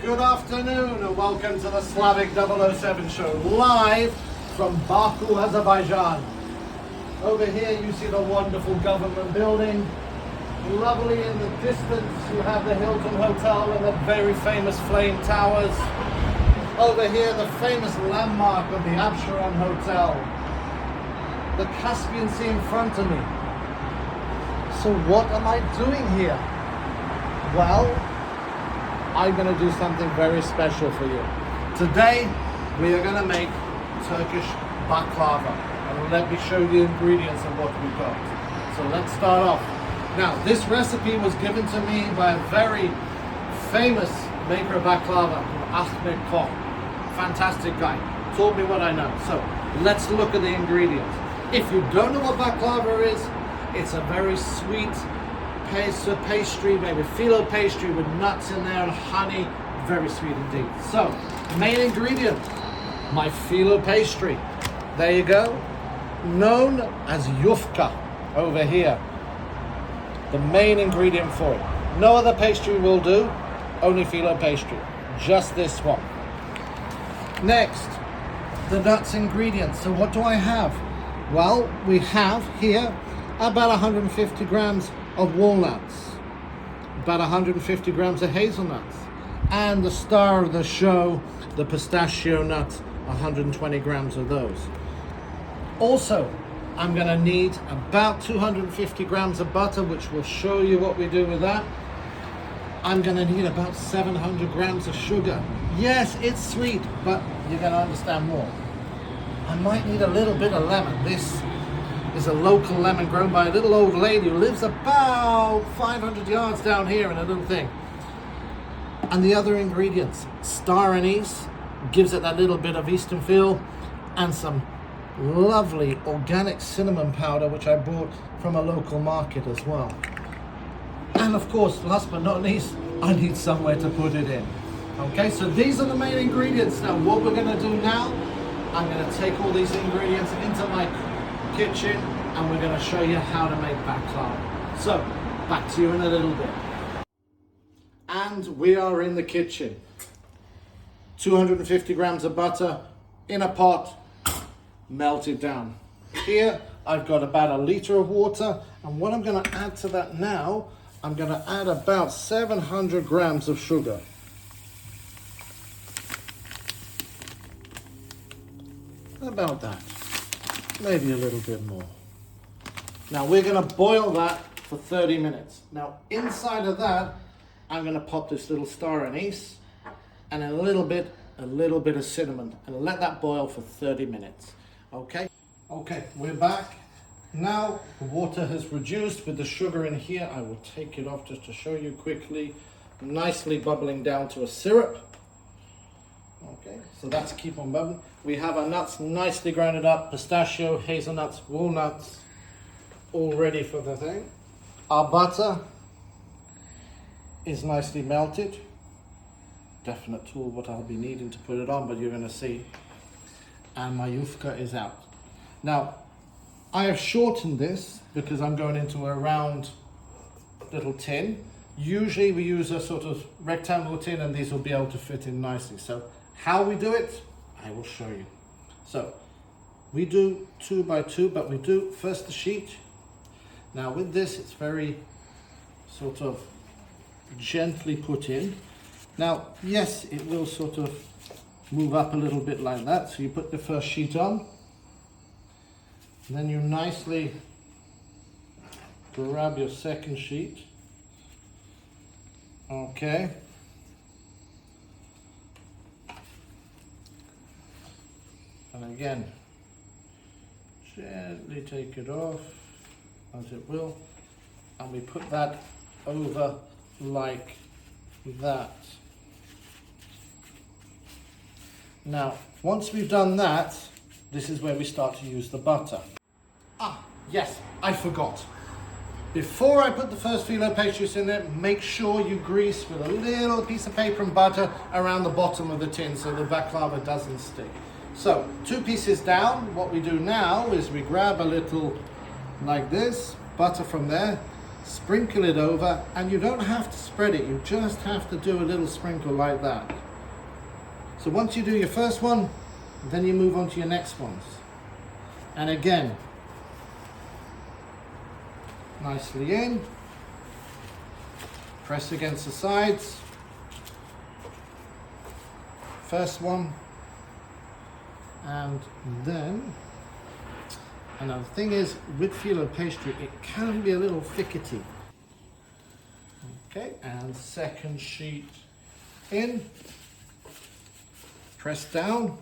Good afternoon and welcome to the Slavic 007 show, live from Baku, Azerbaijan. Over here you see the wonderful government building. Lovely in the distance you have the Hilton Hotel and the very famous Flame Towers. Over here the famous landmark of the Absheron Hotel. The Caspian Sea in front of me. So what am I doing here? Well, I'm going to do something very special for you. Today, we are going to make Turkish baklava. And let me show you the ingredients of what we've got. So let's start off. Now, this recipe was given to me by a very famous maker of baklava, Ahmet Koch. Fantastic guy. Taught me what I know. So let's look at the ingredients. If you don't know what baklava is, it's a very sweet pastry, maybe Filo Pastry with nuts in there and honey. Very sweet indeed. So, main ingredient, my Filo Pastry. There you go. Known as Yufka over here. The main ingredient for it. No other pastry will do, only Filo Pastry. Just this one. Next, the nuts ingredients. So what do I have? Well, we have here about 150 grams of walnuts, about 150 grams of hazelnuts, and the star of the show, the pistachio nuts, 120 grams of those. Also, I'm going to need about 250 grams of butter, which will show you what we do with that. I'm going to need about 700 grams of sugar. Yes, it's sweet, but you're going to understand more. I might need a little bit of lemon. This is a local lemon grown by a little old lady who lives about 500 yards down here in a little thing. And the other ingredients, Star Anise, gives it that little bit of Eastern feel, and some lovely organic cinnamon powder, which I bought from a local market as well. And of course, last but not least, I need somewhere to put it in. Okay, so these are the main ingredients. Now, what we're going to do now, I'm going to take all these ingredients into my kitchen and we're going to show you how to make baklava. So, back to you in a little bit. And we are in the kitchen. 250 grams of butter in a pot, melted down. Here, I've got about a litre of water, and what I'm going to add to that now, I'm going to add about 700 grams of sugar. About that. Maybe a little bit more. Now we're going to boil that for 30 minutes. Now inside of that, I'm going to pop this little star anise and a little bit of cinnamon and let that boil for 30 minutes. Okay, we're back. Now the water has reduced with the sugar in here. I will take it off just to show you quickly. Nicely bubbling down to a syrup. Okay, so that's keep on bubbling. We have our nuts nicely grounded up, pistachio, hazelnuts, walnuts, all ready for the thing. Our butter is nicely melted. Definite tool what I'll be needing to put it on, but you're going to see. And my Yufka is out. Now, I have shortened this because I'm going into a round little tin. Usually we use a sort of rectangular tin and these will be able to fit in nicely. So how we do it, I will show you. So we do 2 by 2, but we do first the sheet. Now with this, it's very sort of gently put in. Now, yes, it will sort of move up a little bit like that. So you put the first sheet on, then you nicely grab your second sheet. Okay. And again, gently take it off, as it will, and we put that over like that. Now, once we've done that, this is where we start to use the butter. Ah, yes, I forgot. Before I put the first Filo Pastries in there, make sure you grease with a little piece of paper and butter around the bottom of the tin so the baklava doesn't stick. So, 2 pieces down, what we do now is we grab a little like this, butter from there, Sprinkle it over, and you don't have to spread it, you just have to do a little sprinkle like that. So once you do your first one, then you move on to your next ones. And again, nicely in, press against the sides. First one, and then another thing is with Filo pastry, it can be a little thickety. Okay, and second sheet in, press down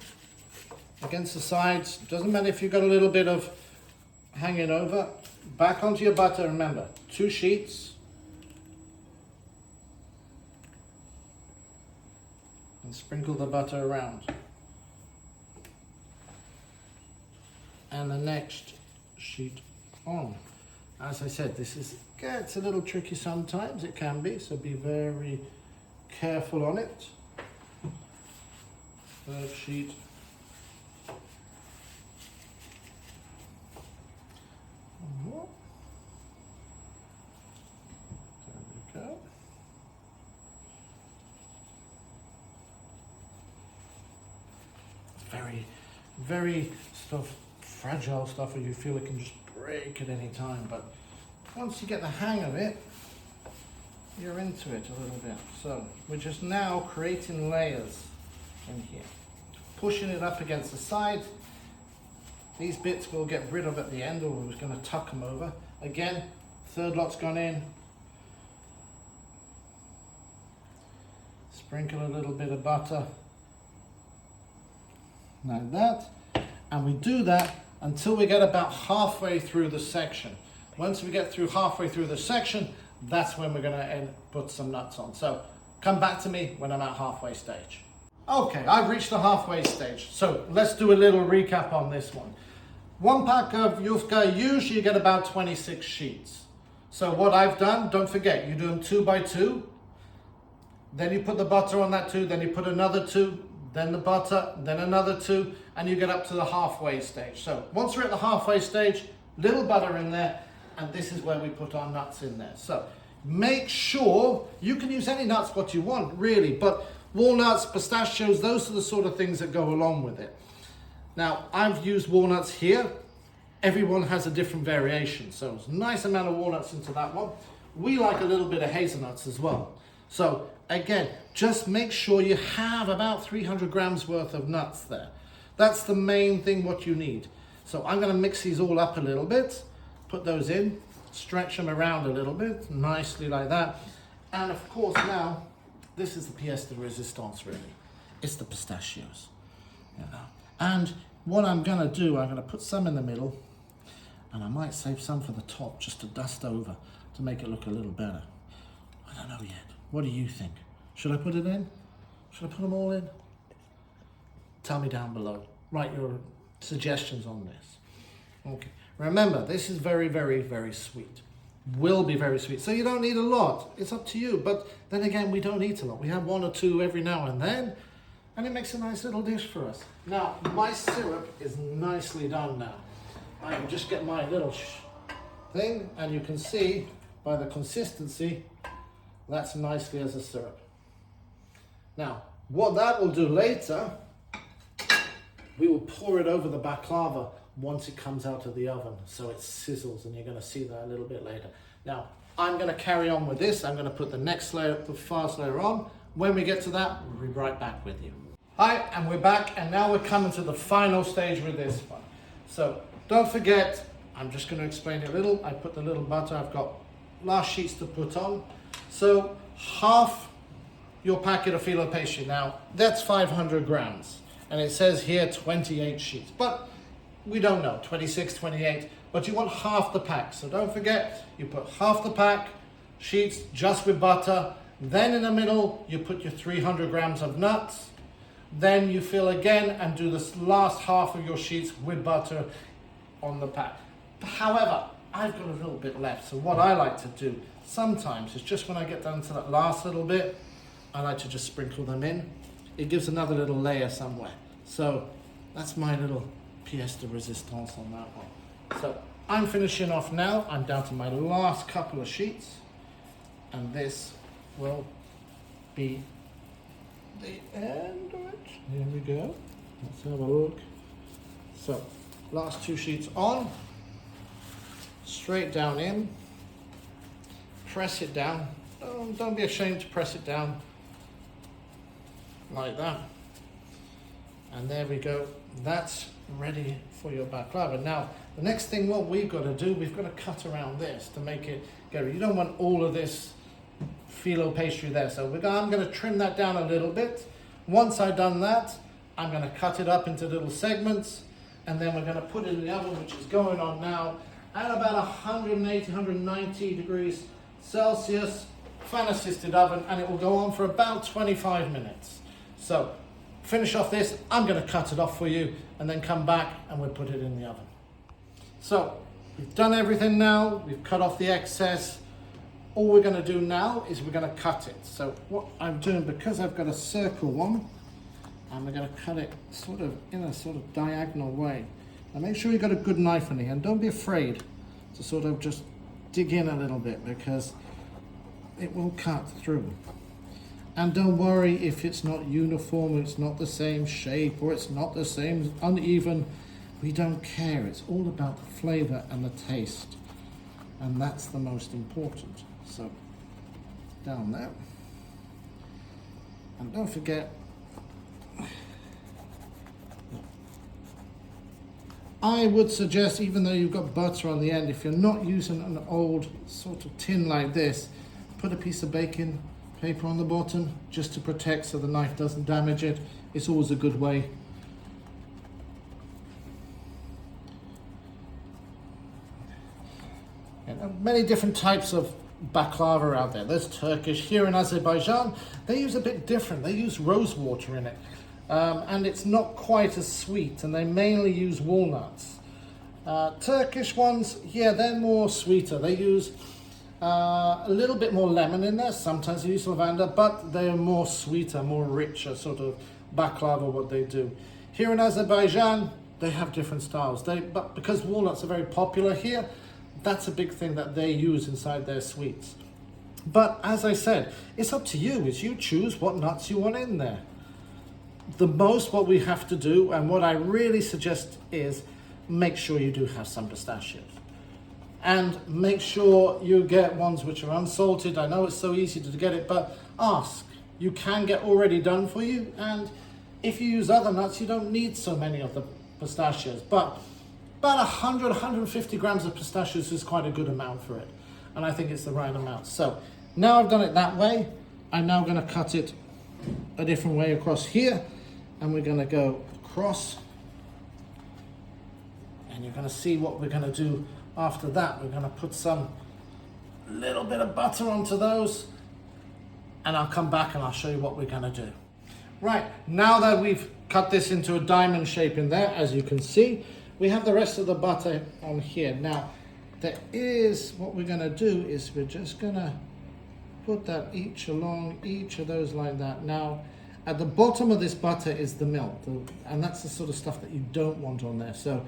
against the sides. Doesn't matter if you've got a little bit of hanging over. Back onto your butter, remember, 2 sheets. And sprinkle the butter around. And the next sheet on. As I said, this gets a little tricky sometimes, it can be, so be very careful on it. Third sheet. There we go. Very fragile stuff where you feel it can just break at any time, but once you get the hang of it, you're into it a little bit. So we're just now creating layers in here, pushing it up against the side. These bits we'll get rid of at the end, or we're just going to tuck them over. Again, third lot's gone in. Sprinkle a little bit of butter like that, and we do that until we get about halfway through the section. Once we get through halfway through the section, that's when we're going to put some nuts on. So come back to me when I'm at halfway stage. Okay, I've reached the halfway stage, so let's do a little recap on this one. 1 pack of Yufka, usually you get about 26 sheets. So what I've done, don't forget, you do them 2 by 2, then you put the butter on that 2, then you put another 2, then the butter, then another 2, and you get up to the halfway stage. So once we're at the halfway stage, little butter in there, and this is where we put our nuts in there. So make sure, you can use any nuts what you want really, but walnuts, pistachios, those are the sort of things that go along with it. Now I've used walnuts here. Everyone has a different variation, so it's a nice amount of walnuts into that one. We like a little bit of hazelnuts as well. So again, just make sure you have about 300 grams worth of nuts there. That's the main thing what you need. So I'm going to mix these all up a little bit, put those in, stretch them around a little bit, nicely like that. And of course now, this is the pièce de résistance really. It's the pistachios. You know. And what I'm going to do, I'm going to put some in the middle, and I might save some for the top just to dust over to make it look a little better. I don't know yet. What do you think? Should I put it in? Should I put them all in? Tell me down below. Write your suggestions on this. Okay. Remember, this is very, very, very sweet. Will be very sweet. So you don't need a lot. It's up to you. But then again, we don't eat a lot. We have 1 or 2 every now and then, and it makes a nice little dish for us. Now, my syrup is nicely done now. I can just get my little thing, and you can see by the consistency, that's nicely as a syrup. Now, what that will do later, we will pour it over the baklava once it comes out of the oven, so it sizzles, and you're going to see that a little bit later. Now, I'm going to carry on with this. I'm going to put the next layer, the first layer on. When we get to that, we'll be right back with you. Hi, and we're back, and now we're coming to the final stage with this one. So don't forget, I'm just going to explain it a little. I put the little butter. I've got last sheets to put on. So half your packet of Filo pastry. Now, that's 500 grams. And it says here 28 sheets. But we don't know, 26, 28. But you want half the pack. So don't forget, you put half the pack, sheets just with butter. Then in the middle, you put your 300 grams of nuts. Then you fill again and do this last half of your sheets with butter on the pack. However, I've got a little bit left. So what I like to do sometimes is just when I get down to that last little bit, I like to just sprinkle them in. It gives another little layer somewhere. So that's my little pièce de résistance on that one. So I'm finishing off now. I'm down to my last couple of sheets, and this will be the end of it. Here we go. Let's have a look. So, last 2 sheets on, straight down in, press it down. Don't be ashamed to press it down like that. And there we go. That's ready for your baklava. Now, the next thing what we've got to do, we've got to cut around this to make it go. You don't want all of this Filo pastry there. So I'm going to trim that down a little bit. Once I've done that, I'm going to cut it up into little segments, and then we're going to put it in the oven, which is going on now at about 180, 190 degrees Celsius, fan assisted oven, and it will go on for about 25 minutes. So finish off this, I'm going to cut it off for you, and then come back and we'll put it in the oven. So we've done everything now, we've cut off the excess. All we're going to do now is we're going to cut it. So what I'm doing, because I've got a circle one, and we're going to cut it sort of in a sort of diagonal way. Now make sure you've got a good knife on it, and don't be afraid to sort of just dig in a little bit, because it will cut through. And don't worry if it's not uniform, it's not the same shape, or it's not the same, uneven. We don't care. It's all about the flavor and the taste. And that's the most important. So, down there. And don't forget, I would suggest, even though you've got butter on the end, if you're not using an old sort of tin like this, put a piece of baking paper on the bottom just to protect so the knife doesn't damage it. It's always a good way. And many different types of baklava out there. There's Turkish. Here in Azerbaijan, they use a bit different. They use rose water in it. And it's not quite as sweet, and they mainly use walnuts. Turkish ones, yeah, they're more sweeter. They use a little bit more lemon in there. Sometimes they use lavender, but they're more sweeter, more richer sort of baklava, what they do. Here in Azerbaijan, they have different styles. But because walnuts are very popular here, that's a big thing that they use inside their sweets. But as I said, it's up to you. It's you choose what nuts you want in there. The most what we have to do, and what I really suggest, is make sure you do have some pistachios. And make sure you get ones which are unsalted. I know it's so easy to get it, but ask. You can get already done for you. And if you use other nuts, you don't need so many of the pistachios. But about 100, 150 grams of pistachios is quite a good amount for it. And I think it's the right amount. So now I've done it that way, I'm now going to cut it a different way across here. And we're going to go across. And you're going to see what we're going to do after that. We're going to put some little bit of butter onto those. And I'll come back and I'll show you what we're going to do. Right, now that we've cut this into a diamond shape in there, as you can see, we have the rest of the butter on here. Now, there is, what we're going to do is we're just going to put that each along each of those like that. Now, at the bottom of this butter is the milk, and that's the sort of stuff that you don't want on there. So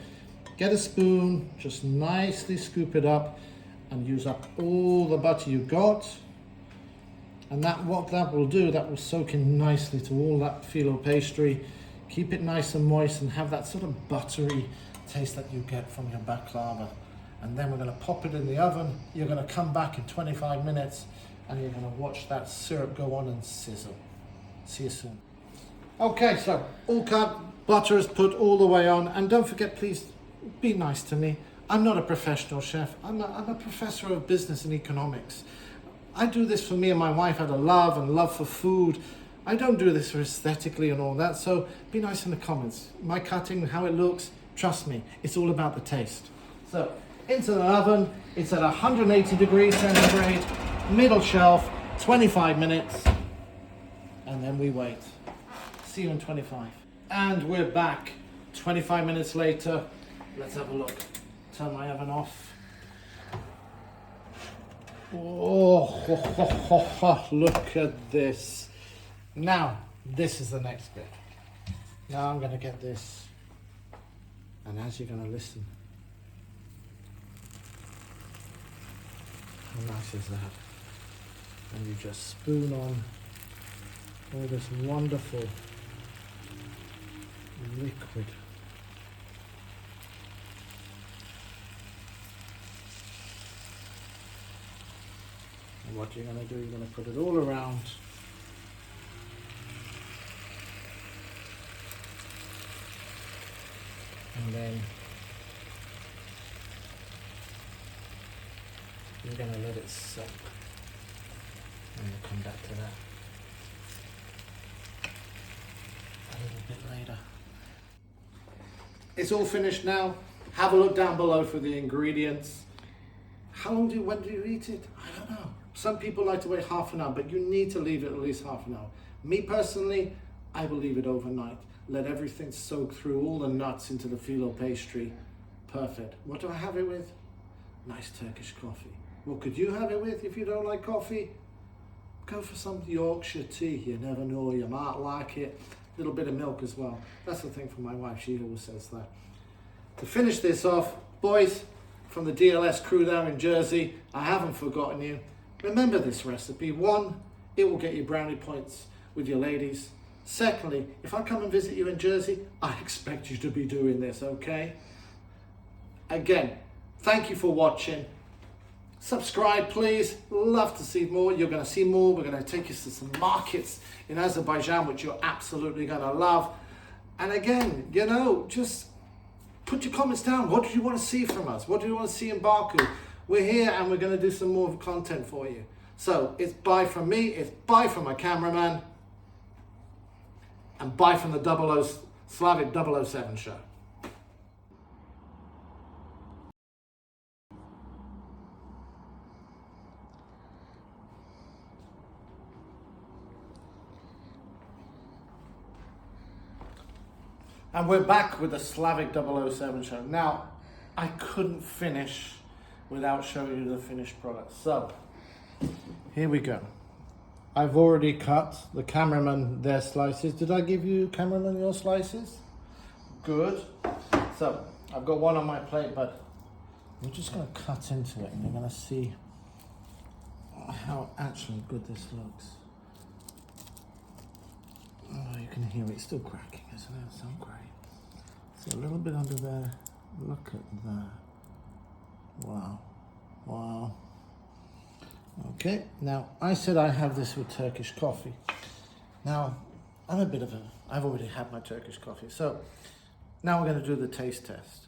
get a spoon, just nicely scoop it up and use up all the butter you got. And what that will do, that will soak in nicely to all that Filo pastry. Keep it nice and moist and have that sort of buttery taste that you get from your baklava. And then we're going to pop it in the oven. You're going to come back in 25 minutes and you're going to watch that syrup go on and sizzle. See you soon. Okay, so all cut, butter is put all the way on. And don't forget, please be nice to me. I'm not a professional chef. I'm a professor of business and economics. I do this for me and my wife out of love and love for food. I don't do this for aesthetically and all that, so be nice in the comments. My cutting, how it looks, trust me, it's all about the taste. So, into the oven, it's at 180 degrees centigrade, middle shelf, 25 minutes, and then we wait. See you in 25. And we're back 25 minutes later. Let's have a look. Turn my oven off. Oh, look at this. Now, this is the next bit. Now I'm going to get this, and as you're going to listen, How nice is that? And you just spoon on all this wonderful liquid. And what you're going to do, you're going to put it all around. And then you're going to let it soak. And we'll come back to that a little bit later. It's all finished now. Have a look down below for the ingredients. When do you eat it? I don't know. Some people like to wait half an hour, but you need to leave it at least half an hour. Me personally, I will leave it overnight. Let everything soak through, all the nuts into the Filo pastry. Perfect. What do I have it with? Nice Turkish coffee. What could you have it with if you don't like coffee? Go for some Yorkshire tea. You never know, you might like it. A little bit of milk as well. That's the thing for my wife, she always says that. To finish this off, boys, from the DLS crew down in Jersey, I haven't forgotten you. Remember this recipe. 1, it will get you brownie points with your ladies. Secondly, if I come and visit you in Jersey, I expect you to be doing this, okay? Again, thank you for watching. Subscribe, please. Love to see more. You're going to see more. We're going to take you to some markets in Azerbaijan, which you're absolutely going to love. And again, you know, just put your comments down. What do you want to see from us? What do you want to see in Baku? We're here and we're going to do some more content for you. So it's bye from me. It's bye from my cameraman. And bye from the Slavic 007 show. And we're back with the Slavic 007 show. Now, I couldn't finish without showing you the finished product. So, here we go. I've already cut the cameraman their slices. Did I give you, cameraman, your slices? Good. So, I've got one on my plate, but I'm just going to cut into it and you're going to see how actually good this looks. Oh, you can hear it. It's still cracking, isn't it? It's so great. So a little bit under there. Look at that. Wow. Wow. Okay, now I said I have this with Turkish coffee. Now, I've already had my Turkish coffee. So now we're going to do the taste test.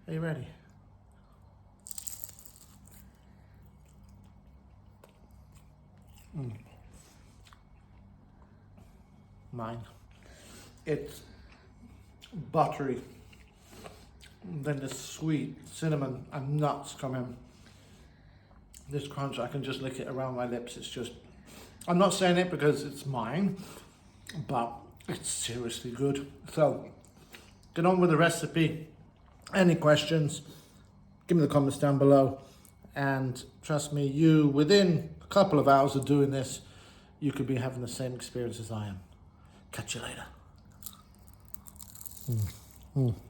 Are you ready? Mine. It's buttery. Then the sweet cinnamon and nuts come in. This crunch, I can just lick it around my lips. It's just, I'm not saying it because it's mine, but it's seriously good. So, get on with the recipe. Any questions, give me the comments down below. And trust me, within a couple of hours of doing this, you could be having the same experience as I am. Catch you later.